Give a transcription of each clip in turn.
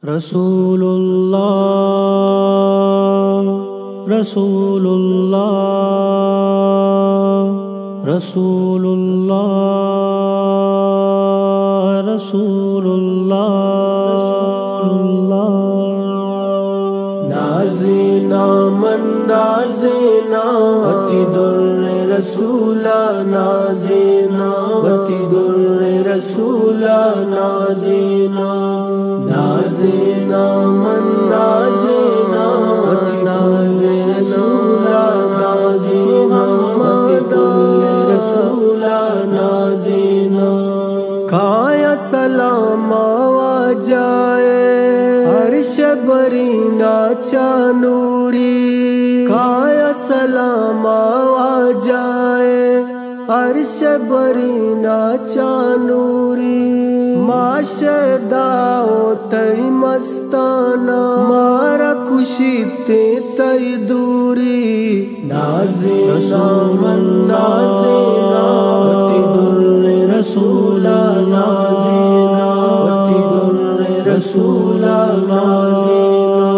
رسول اللہ رسول اللہ رسول اللہ رسول اللہ نازینا من نازینا وتی در رسولا نازینا وتی در رسولا نازینا نازینا من نازینا وتی در رسولا نازینا وتی در رسولا نازینا کھایا سلام آ جائے عرش برینا چانوری کھایا سلام آ جائے عرش برینا چانوری ماشداؤ تی مستانا مارا خوشی تی دوری نازینا من نازینا وتی در رسولا نازینا وتی در رسولا نازینا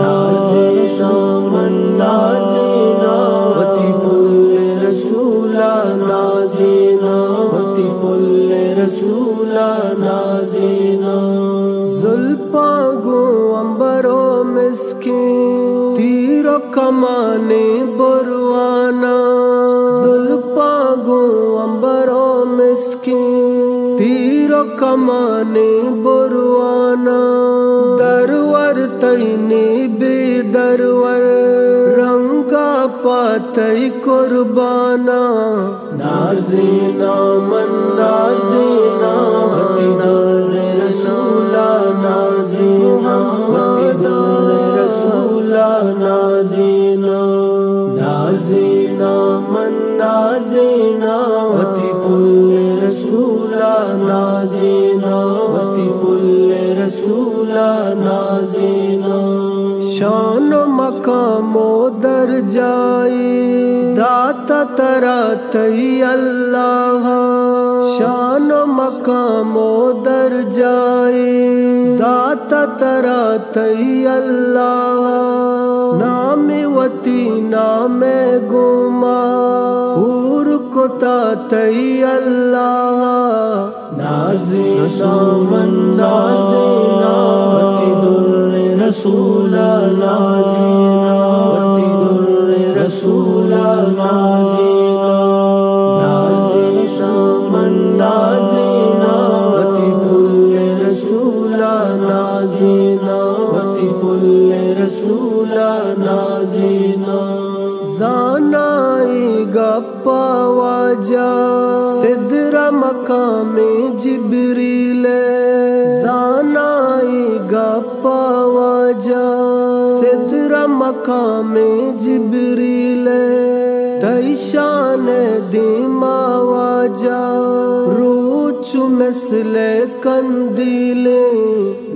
نازینا من نازینا وتی پل رسولا نازینا وتی پل رسولا نازینا زلفا گو امبرو مسکین تیرو کمانے بروانا زلفا گو امبرو مسکین تیرو کمانے بروانا درور تینی بے درور رنگا پاتی قربانا نازینا من نازینا وتی در رسولا نازینا وتی در رسولا نازینا نازینا من نازینا وتی پل رسولا نازینا وتی پل رسولا نازینا شان و مقام و درجائی داتا ترا تی اللہ شان و مقام و درجائی داتا ترا تی اللہ نام وتی نام گما اور کو تا تی اللہ نازینا من نازینا وتی در رسولا نازینا وتی در رسولا نازینا نازینا من نازینا وتی پل رسولا نازینا وتی پل رسولا نازینا زانائی گپا واجا صدر مقام جبریل زانائی گپا واجا صدر مقام جبریل تیشان دیما واجا روچ مثل کندیل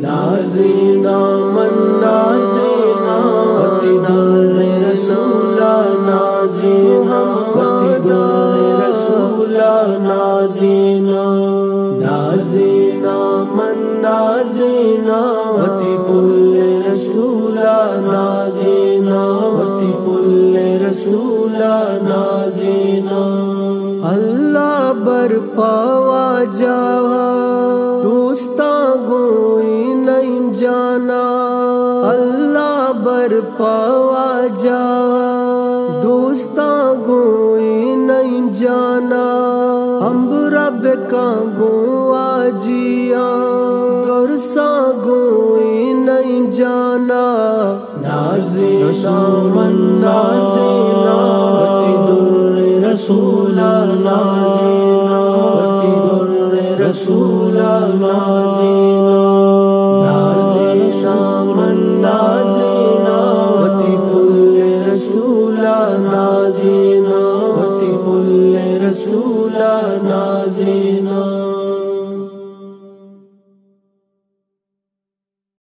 نازینا من نازینا وتی در رسولا نازینا وتی در رسولا نازینا نازینا من نازینا وتی پل رسولا نازینا وتی پل رسولا نازینا اللہ برپاوا جاہا دوستا گوئی نہیں جانا اللہ برپاوا جاہا دوستا گوئی نہیں جانا امبرب کا گو آجیا درسا گوئی نہیں جانا نازینا من نازینا وتی در رسولا نازینا وتی در رسولا